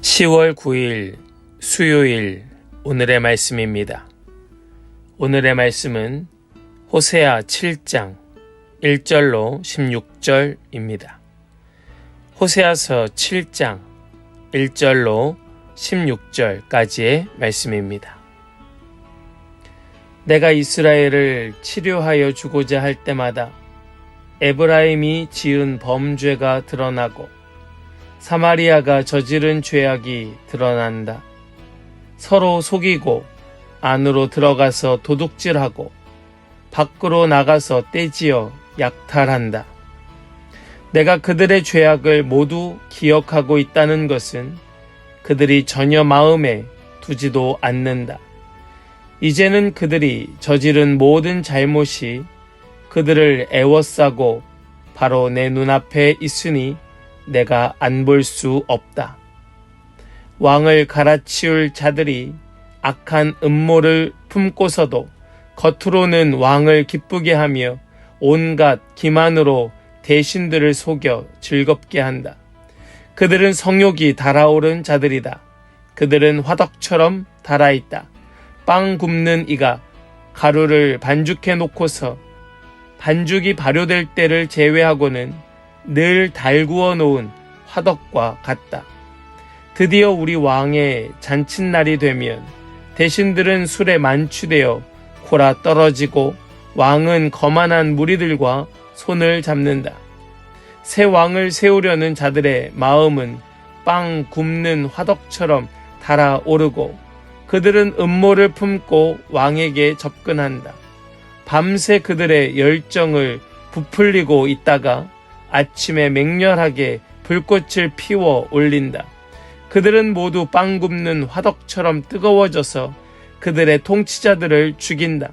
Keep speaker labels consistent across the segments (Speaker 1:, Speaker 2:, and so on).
Speaker 1: 10월 9일 수요일 오늘의 말씀입니다. 오늘의 말씀은 호세아 7장 1절로 16절입니다. 호세아서 7장 1절로 16절까지의 말씀입니다. 내가 이스라엘을 치료하여 주고자 할 때마다 에브라임이 지은 범죄가 드러나고 사마리아가 저지른 죄악이 드러난다. 서로 속이고 안으로 들어가서 도둑질하고 밖으로 나가서 떼지어 약탈한다. 내가 그들의 죄악을 모두 기억하고 있다는 것은 그들이 전혀 마음에 두지도 않는다. 이제는 그들이 저지른 모든 잘못이 그들을 애워싸고 바로 내 눈앞에 있으니 내가 안 볼 수 없다. 왕을 갈아치울 자들이 악한 음모를 품고서도 겉으로는 왕을 기쁘게 하며 온갖 기만으로 대신들을 속여 즐겁게 한다. 그들은 성욕이 달아오른 자들이다. 그들은 화덕처럼 달아있다. 빵 굽는 이가 가루를 반죽해 놓고서 반죽이 발효될 때를 제외하고는 늘 달구어 놓은 화덕과 같다. 드디어 우리 왕의 잔칫날이 되면 대신들은 술에 만취되어 골아 떨어지고 왕은 거만한 무리들과 손을 잡는다. 새 왕을 세우려는 자들의 마음은 빵 굽는 화덕처럼 달아오르고 그들은 음모를 품고 왕에게 접근한다. 밤새 그들의 열정을 부풀리고 있다가 아침에 맹렬하게 불꽃을 피워 올린다. 그들은 모두 빵 굽는 화덕처럼 뜨거워져서 그들의 통치자들을 죽인다.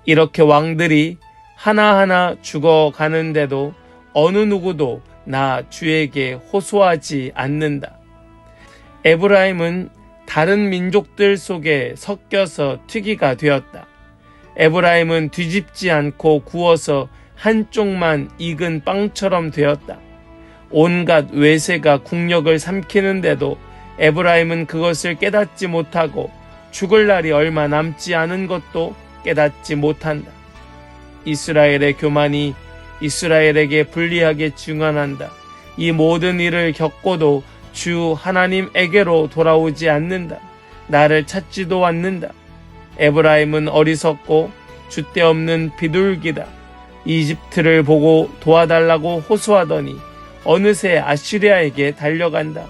Speaker 1: 이렇게 왕들이 하나하나 죽어가는데도 어느 누구도 나 주에게 호소하지 않는다. 에브라임은 다른 민족들 속에 섞여서 튀기가 되었다. 에브라임은 뒤집지 않고 구워서 한쪽만 익은 빵처럼 되었다. 온갖 외세가 국력을 삼키는데도 에브라임은 그것을 깨닫지 못하고 죽을 날이 얼마 남지 않은 것도 깨닫지 못한다. 이스라엘의 교만이 이스라엘에게 불리하게 증언한다. 이 모든 일을 겪고도 주 하나님에게로 돌아오지 않는다. 나를 찾지도 않는다. 에브라임은 어리석고 줏대없는 비둘기다. 이집트를 보고 도와달라고 호소하더니 어느새 아시리아에게 달려간다.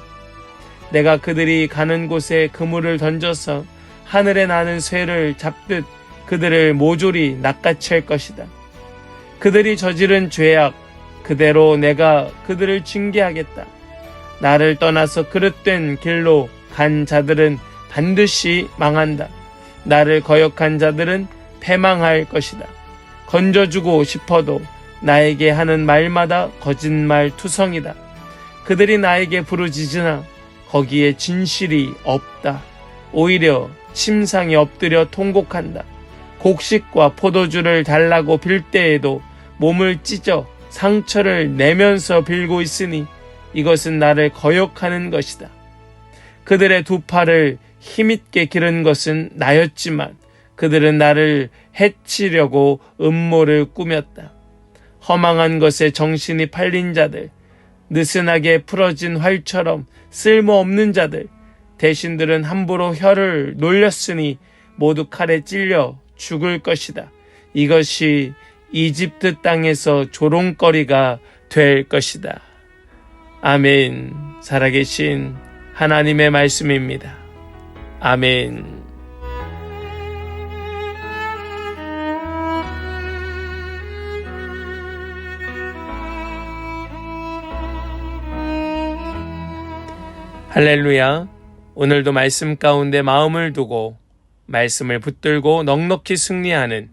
Speaker 1: 내가 그들이 가는 곳에 그물을 던져서 하늘에 나는 쇠를 잡듯 그들을 모조리 낚아챌 것이다. 그들이 저지른 죄악 그대로 내가 그들을 징계하겠다. 나를 떠나서 그릇된 길로 간 자들은 반드시 망한다. 나를 거역한 자들은 패망할 것이다. 건져주고 싶어도 나에게 하는 말마다 거짓말 투성이다. 그들이 나에게 부르짖으나 거기에 진실이 없다. 오히려 침상에 엎드려 통곡한다. 곡식과 포도주를 달라고 빌 때에도 몸을 찢어 상처를 내면서 빌고 있으니 이것은 나를 거역하는 것이다. 그들의 두 팔을 힘있게 기른 것은 나였지만 그들은 나를 해치려고 음모를 꾸몄다. 허망한 것에 정신이 팔린 자들, 느슨하게 풀어진 활처럼 쓸모없는 자들, 대신들은 함부로 혀를 놀렸으니 모두 칼에 찔려 죽을 것이다. 이것이 이집트 땅에서 조롱거리가 될 것이다. 아멘. 살아계신 하나님의 말씀입니다. 아멘. 할렐루야. 오늘도 말씀 가운데 마음을 두고 말씀을 붙들고 넉넉히 승리하는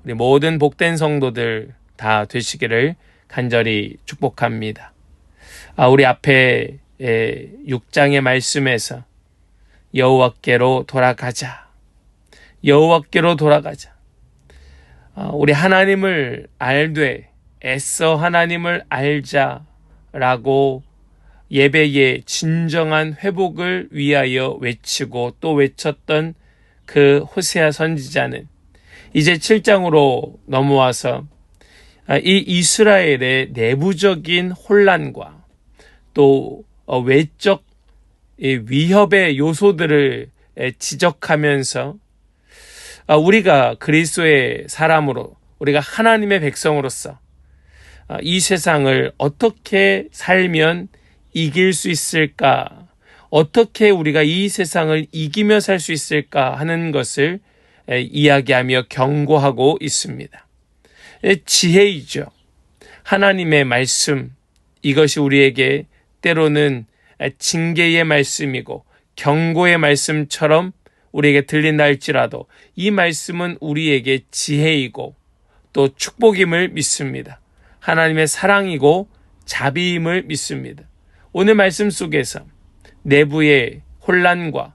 Speaker 1: 우리 모든 복된 성도들 다 되시기를 간절히 축복합니다. 우리 앞에 6장의 말씀에서 여호와께로 돌아가자. 여호와께로 돌아가자. 우리 하나님을 알되 애써 하나님을 알자라고 예배의 진정한 회복을 위하여 외치고 또 외쳤던 그 호세아 선지자는 이제 7장으로 넘어와서 이 이스라엘의 내부적인 혼란과 또 외적 위협의 요소들을 지적하면서 우리가 그리스도의 사람으로 우리가 하나님의 백성으로서 이 세상을 어떻게 살면 이길 수 있을까? 어떻게 우리가 이 세상을 이기며 살 수 있을까 하는 것을 이야기하며 경고하고 있습니다. 지혜이죠. 하나님의 말씀, 이것이 우리에게 때로는 징계의 말씀이고 경고의 말씀처럼 우리에게 들린다 할지라도 이 말씀은 우리에게 지혜이고 또 축복임을 믿습니다. 하나님의 사랑이고 자비임을 믿습니다. 오늘 말씀 속에서 내부의 혼란과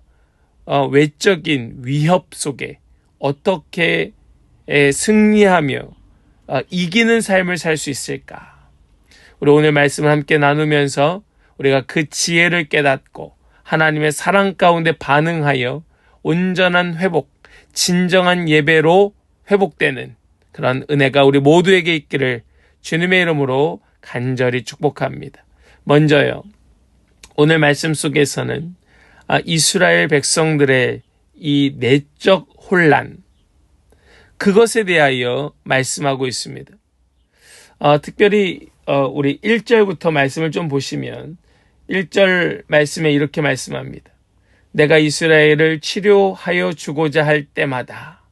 Speaker 1: 외적인 위협 속에 어떻게 승리하며 이기는 삶을 살 수 있을까? 우리 오늘 말씀을 함께 나누면서 우리가 그 지혜를 깨닫고 하나님의 사랑 가운데 반응하여 온전한 회복, 진정한 예배로 회복되는 그런 은혜가 우리 모두에게 있기를 주님의 이름으로 간절히 축복합니다. 먼저요, 오늘 말씀 속에서는 이스라엘 백성들의 이 내적 혼란, 그것에 대하여 말씀하고 있습니다. 특별히 우리 1절부터 말씀을 좀 보시면 1절 말씀에 이렇게 말씀합니다. 내가 이스라엘을 치료하여 주고자 할 때마다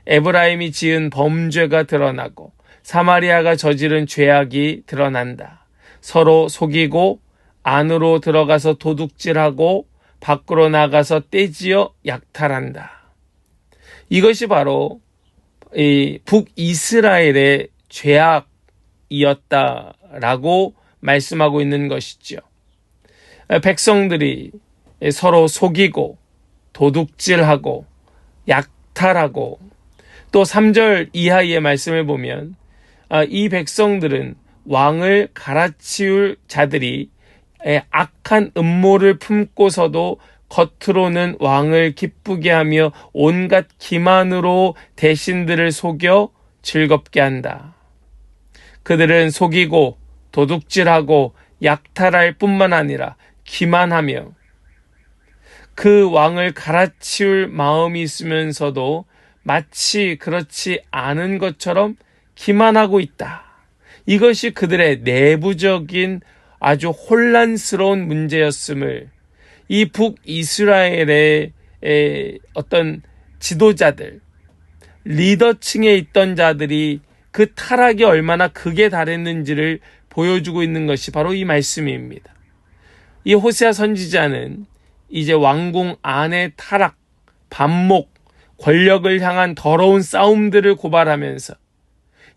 Speaker 1: 에브라임이 지은 범죄가 드러나고 사마리아가 저지른 죄악이 드러난다. 서로 속이고 안으로 들어가서 도둑질하고 밖으로 나가서 떼지어 약탈한다. 이것이 바로 이 북이스라엘의 죄악이었다라고 말씀하고 있는 것이죠. 백성들이 서로 속이고 도둑질하고 약탈하고 또 3절 이하의 말씀을 보면 이 백성들은 왕을 갈아치울 자들이 악한 음모를 품고서도 겉으로는 왕을 기쁘게 하며 온갖 기만으로 대신들을 속여 즐겁게 한다. 그들은 속이고 도둑질하고 약탈할 뿐만 아니라 기만하며 그 왕을 갈아치울 마음이 있으면서도 마치 그렇지 않은 것처럼 기만하고 있다. 이것이 그들의 내부적인 아주 혼란스러운 문제였음을 이 북이스라엘의 어떤 지도자들, 리더층에 있던 자들이 그 타락이 얼마나 극에 달했는지를 보여주고 있는 것이 바로 이 말씀입니다. 이 호세아 선지자는 이제 왕궁 안의 타락, 반목, 권력을 향한 더러운 싸움들을 고발하면서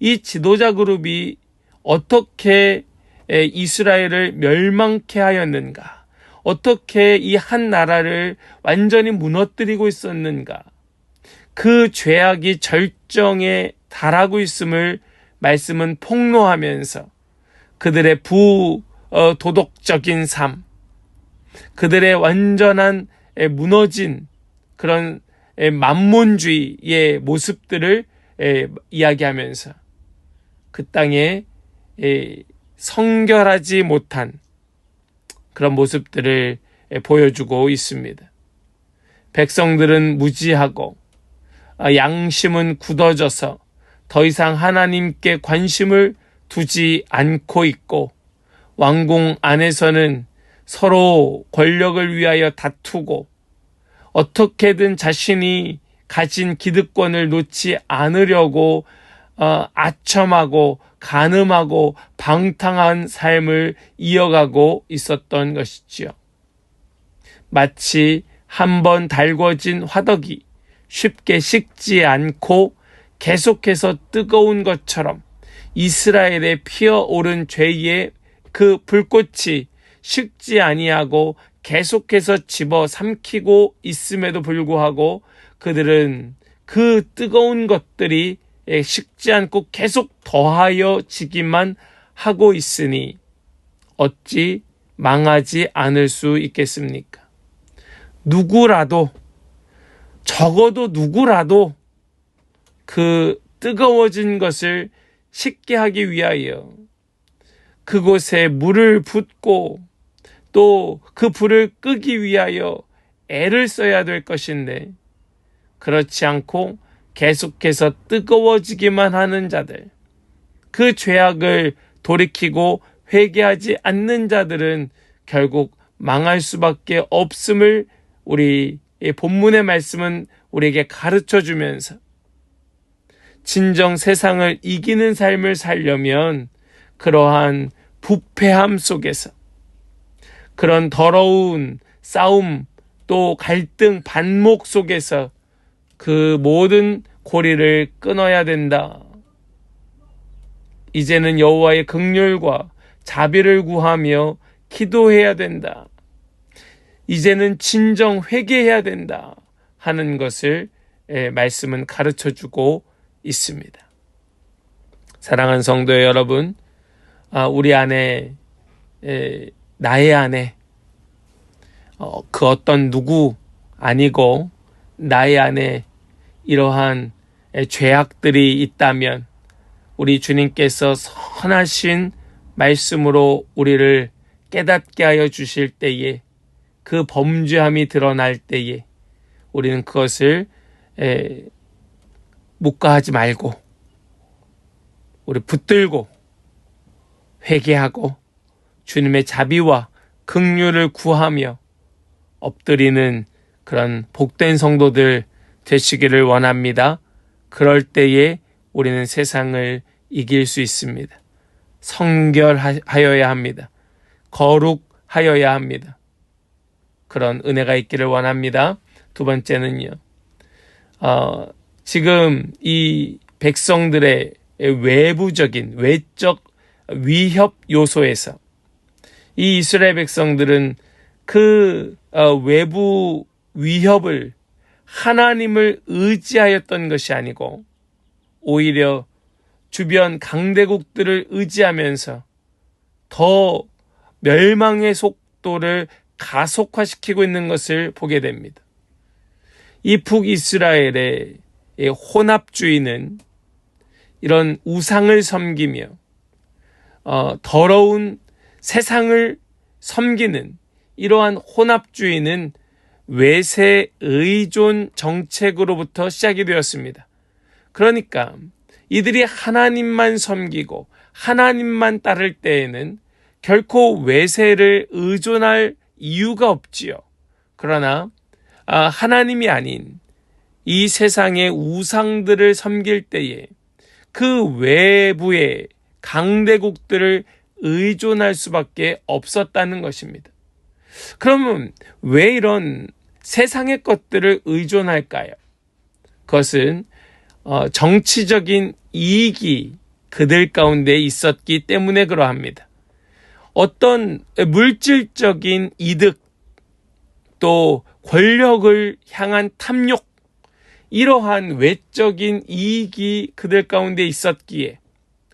Speaker 1: 이 지도자 그룹이 어떻게 이스라엘을 멸망케 하였는가, 어떻게 이 한 나라를 완전히 무너뜨리고 있었는가, 그 죄악이 절정에 달하고 있음을 말씀은 폭로하면서 그들의 부도덕적인 삶, 그들의 완전한 무너진 그런 만몬주의의 모습들을 이야기하면서 그 땅에 성결하지 못한 그런 모습들을 보여주고 있습니다. 백성들은 무지하고 양심은 굳어져서 더 이상 하나님께 관심을 두지 않고 있고 왕궁 안에서는 서로 권력을 위하여 다투고 어떻게든 자신이 가진 기득권을 놓지 않으려고 아첨하고 간음하고 방탕한 삶을 이어가고 있었던 것이지요. 마치 한번 달궈진 화덕이 쉽게 식지 않고 계속해서 뜨거운 것처럼 이스라엘의 피어오른 죄의 그 불꽃이 식지 아니하고 계속해서 집어 삼키고 있음에도 불구하고 그들은 그 뜨거운 것들이 식지 않고 계속 더하여 지기만 하고 있으니 어찌 망하지 않을 수 있겠습니까? 누구라도, 적어도 누구라도 그 뜨거워진 것을 식게 하기 위하여 그곳에 물을 붓고 또 그 불을 끄기 위하여 애를 써야 될 것인데, 그렇지 않고 계속해서 뜨거워지기만 하는 자들, 그 죄악을 돌이키고 회개하지 않는 자들은 결국 망할 수밖에 없음을 우리 본문의 말씀은 우리에게 가르쳐 주면서, 진정 세상을 이기는 삶을 살려면 그러한 부패함 속에서, 그런 더러운 싸움 또 갈등 반목 속에서 그 모든 고리를 끊어야 된다. 이제는 여호와의 긍휼과 자비를 구하며 기도해야 된다. 이제는 진정 회개해야 된다 하는 것을 말씀은 가르쳐주고 있습니다. 사랑하는 성도 여러분, 우리 안에, 나의 안에 그 어떤 누구 아니고 나의 안에 이러한 죄악들이 있다면 우리 주님께서 선하신 말씀으로 우리를 깨닫게 하여 주실 때에, 그 범죄함이 드러날 때에 우리는 그것을 묵과하지 말고 우리 붙들고 회개하고 주님의 자비와 긍휼을 구하며 엎드리는 그런 복된 성도들 되시기를 원합니다. 그럴 때에 우리는 세상을 이길 수 있습니다. 성결하여야 합니다. 거룩하여야 합니다. 그런 은혜가 있기를 원합니다. 두 번째는요, 지금 이 백성들의 외부적인 외적 위협 요소에서 이 이스라엘 백성들은 그 외부 위협을 하나님을 의지하였던 것이 아니고 오히려 주변 강대국들을 의지하면서 더 멸망의 속도를 가속화시키고 있는 것을 보게 됩니다. 이 북이스라엘의 혼합주의는 이런 우상을 섬기며 더러운 세상을 섬기는 이러한 혼합주의는 외세 의존 정책으로부터 시작이 되었습니다. 그러니까 이들이 하나님만 섬기고 하나님만 따를 때에는 결코 외세를 의존할 이유가 없지요. 그러나 하나님이 아닌 이 세상의 우상들을 섬길 때에 그 외부의 강대국들을 의존할 수밖에 없었다는 것입니다. 그러면 왜 이런 세상의 것들을 의존할까요? 그것은 정치적인 이익이 그들 가운데 있었기 때문에 그러합니다. 어떤 물질적인 이득 또 권력을 향한 탐욕, 이러한 외적인 이익이 그들 가운데 있었기에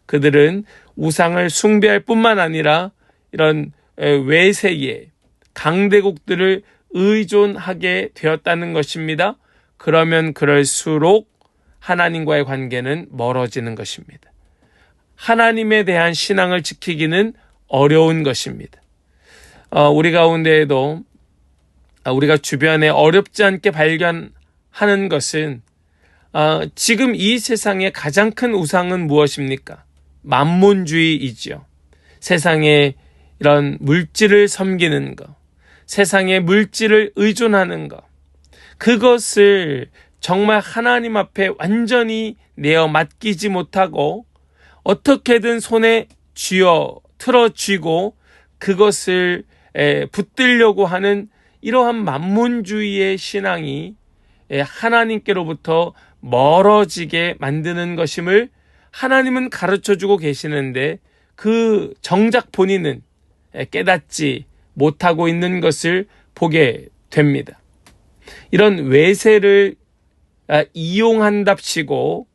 Speaker 1: 그들은 우상을 숭배할 뿐만 아니라 이런 외세의 강대국들을 의존하게 되었다는 것입니다. 그러면 그럴수록 하나님과의 관계는 멀어지는 것입니다. 하나님에 대한 신앙을 지키기는 어려운 것입니다. 우리 가운데에도 우리가 주변에 어렵지 않게 발견하는 것은 지금 이 세상의 가장 큰 우상은 무엇입니까? 만몬주의이지요. 세상에 이런 물질을 섬기는 것, 세상의 물질을 의존하는 것, 그것을 정말 하나님 앞에 완전히 내어 맡기지 못하고 어떻게든 손에 쥐어 틀어쥐고 그것을 붙들려고 하는 이러한 만몬주의의 신앙이 하나님께로부터 멀어지게 만드는 것임을 하나님은 가르쳐주고 계시는데 그 정작 본인은 깨닫지 못하고 있는 것을 보게 됩니다. 이런 외세를 이용한답시고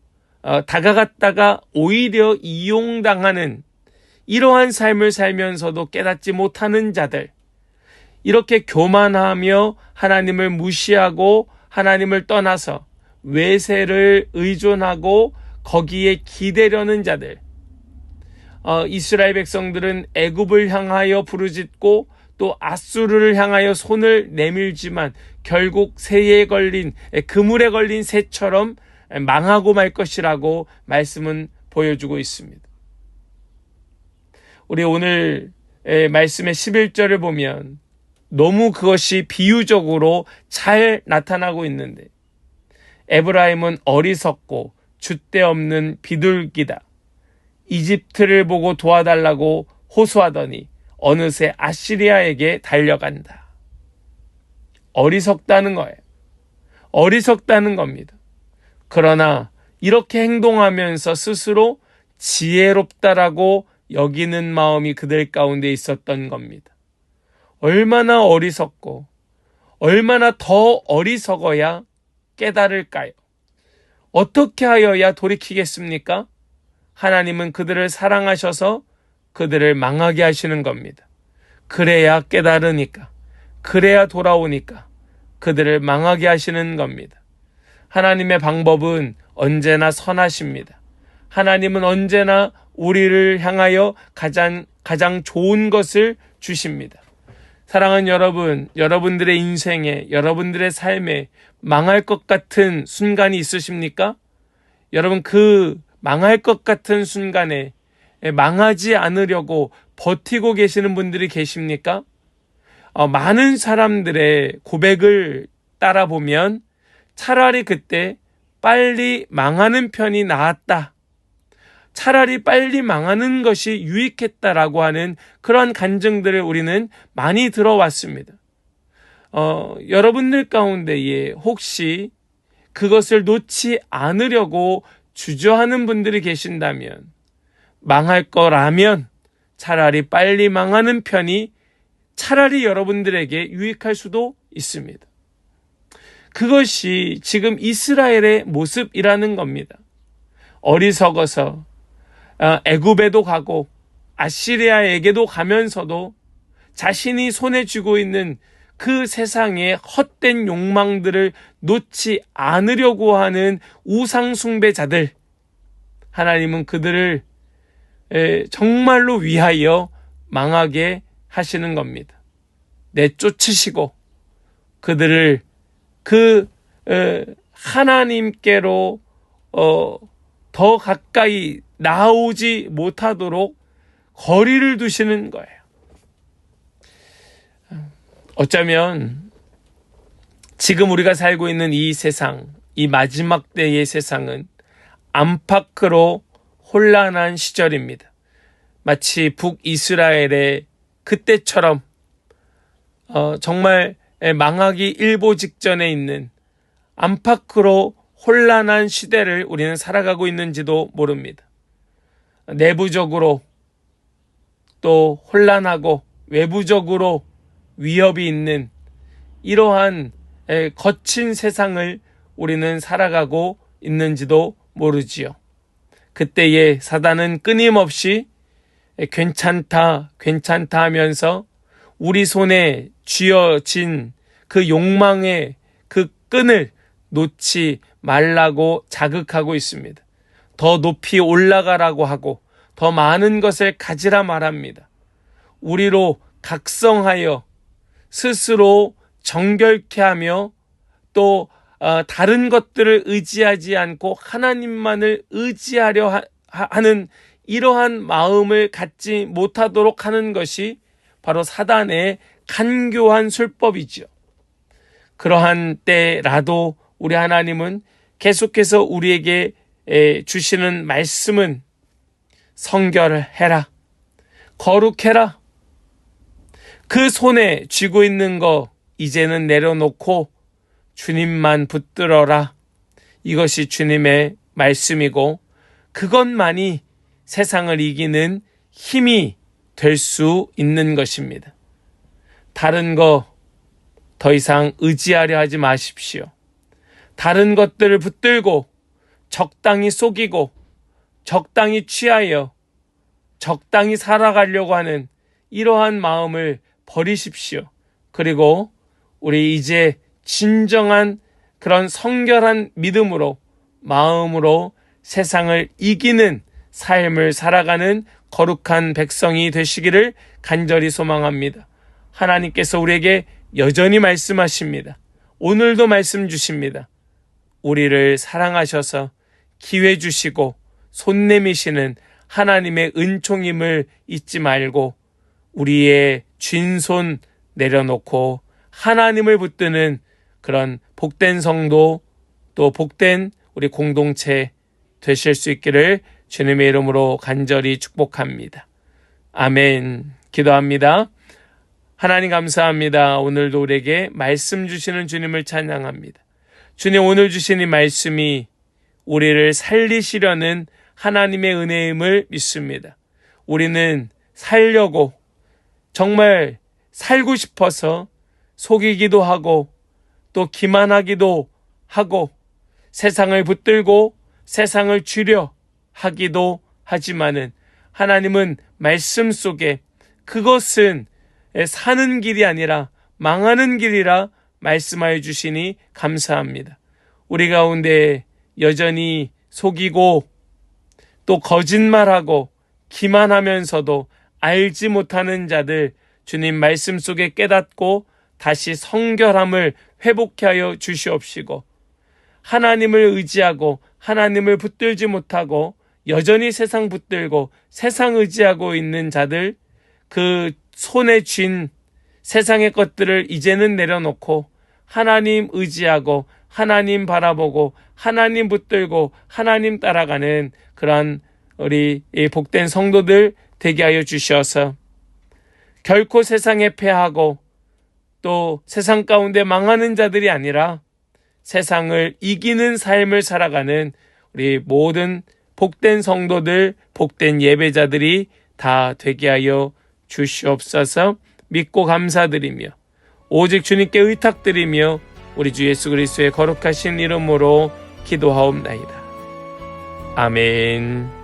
Speaker 1: 다가갔다가 오히려 이용당하는 이러한 삶을 살면서도 깨닫지 못하는 자들, 이렇게 교만하며 하나님을 무시하고 하나님을 떠나서 외세를 의존하고 거기에 기대려는 자들, 이스라엘 백성들은 애굽을 향하여 부르짖고 또 아수르를 향하여 손을 내밀지만 결국 새에 걸린, 그물에 걸린 새처럼 망하고 말 것이라고 말씀은 보여주고 있습니다. 우리 오늘 말씀의 11절을 보면 너무 그것이 비유적으로 잘 나타나고 있는데, 에브라임은 어리석고 줏대 없는 비둘기다. 이집트를 보고 도와달라고 호소하더니 어느새 아시리아에게 달려간다. 어리석다는 거예요. 어리석다는 겁니다. 그러나 이렇게 행동하면서 스스로 지혜롭다라고 여기는 마음이 그들 가운데 있었던 겁니다. 얼마나 어리석고 얼마나 더 어리석어야 깨달을까요? 어떻게 하여야 돌이키겠습니까? 하나님은 그들을 사랑하셔서 그들을 망하게 하시는 겁니다. 그래야 깨달으니까, 그래야 돌아오니까 그들을 망하게 하시는 겁니다. 하나님의 방법은 언제나 선하십니다. 하나님은 언제나 우리를 향하여 가장 좋은 것을 주십니다. 사랑하는 여러분, 여러분들의 인생에, 여러분들의 삶에 망할 것 같은 순간이 있으십니까? 여러분, 그 망할 것 같은 순간에 망하지 않으려고 버티고 계시는 분들이 계십니까? 많은 사람들의 고백을 따라보면 차라리 그때 빨리 망하는 편이 나았다, 차라리 빨리 망하는 것이 유익했다라고 하는 그런 간증들을 우리는 많이 들어왔습니다. 여러분들 가운데에 혹시 그것을 놓지 않으려고 주저하는 분들이 계신다면, 망할 거라면 차라리 빨리 망하는 편이 차라리 여러분들에게 유익할 수도 있습니다. 그것이 지금 이스라엘의 모습이라는 겁니다. 어리석어서 애굽에도 가고 아시리아에게도 가면서도 자신이 손에 쥐고 있는 그 세상의 헛된 욕망들을 놓지 않으려고 하는 우상숭배자들, 하나님은 그들을 정말로 위하여 망하게 하시는 겁니다. 내쫓으시고 그들을 하나님께로 더 가까이 나오지 못하도록 거리를 두시는 거예요. 어쩌면 지금 우리가 살고 있는 이 세상, 이 마지막 때의 세상은 안팎으로 혼란한 시절입니다. 마치 북이스라엘의 그때처럼 정말 망하기 일보 직전에 있는 안팎으로 혼란한 시대를 우리는 살아가고 있는지도 모릅니다. 내부적으로 또 혼란하고 외부적으로 위협이 있는 이러한 거친 세상을 우리는 살아가고 있는지도 모르지요. 그때에 사단은 끊임없이 괜찮다 하면서 우리 손에 쥐어진 그 욕망의 그 끈을 놓지 말라고 자극하고 있습니다. 더 높이 올라가라고 하고 더 많은 것을 가지라 말합니다. 우리로 각성하여 스스로 정결케 하며 또 다른 것들을 의지하지 않고 하나님만을 의지하려 하는 이러한 마음을 갖지 못하도록 하는 것이 바로 사단의 간교한 술법이죠. 그러한 때라도 우리 하나님은 계속해서 우리에게 주시는 말씀은 성결해라, 거룩해라, 그 손에 쥐고 있는 거 이제는 내려놓고 주님만 붙들어라. 이것이 주님의 말씀이고 그것만이 세상을 이기는 힘이 될 수 있는 것입니다. 다른 거 더 이상 의지하려 하지 마십시오. 다른 것들을 붙들고 적당히 속이고 적당히 취하여 적당히 살아가려고 하는 이러한 마음을 버리십시오. 그리고 우리 이제 진정한 그런 성결한 믿음으로, 마음으로 세상을 이기는 삶을 살아가는 거룩한 백성이 되시기를 간절히 소망합니다. 하나님께서 우리에게 여전히 말씀하십니다. 오늘도 말씀 주십니다. 우리를 사랑하셔서 기회 주시고 손 내미시는 하나님의 은총임을 잊지 말고 우리의 쥔 손 내려놓고 하나님을 붙드는 그런 복된 성도, 또 복된 우리 공동체 되실 수 있기를 주님의 이름으로 간절히 축복합니다. 아멘. 기도합니다. 하나님 감사합니다. 오늘도 우리에게 말씀 주시는 주님을 찬양합니다. 주님, 오늘 주신 이 말씀이 우리를 살리시려는 하나님의 은혜임을 믿습니다. 우리는 살려고, 정말 살고 싶어서 속이기도 하고 또 기만하기도 하고 세상을 붙들고 세상을 주려 하기도 하지만은 하나님은 말씀 속에 그것은 사는 길이 아니라 망하는 길이라 말씀하여 주시니 감사합니다. 우리 가운데 여전히 속이고 또 거짓말하고 기만하면서도 알지 못하는 자들, 주님 말씀 속에 깨닫고 다시 성결함을 회복케 하여 주시옵시고, 하나님을 의지하고 하나님을 붙들지 못하고 여전히 세상 붙들고 세상 의지하고 있는 자들, 그 손에 쥔 세상의 것들을 이제는 내려놓고 하나님 의지하고 하나님 바라보고 하나님 붙들고 하나님 따라가는 그러한 우리 복된 성도들 되게 하여 주셔서 결코 세상에 패하고 또 세상 가운데 망하는 자들이 아니라 세상을 이기는 삶을 살아가는 우리 모든 복된 성도들, 복된 예배자들이 다 되게 하여 주시옵소서. 믿고 감사드리며 오직 주님께 의탁드리며 우리 주 예수 그리스도의 거룩하신 이름으로 기도하옵나이다. 아멘.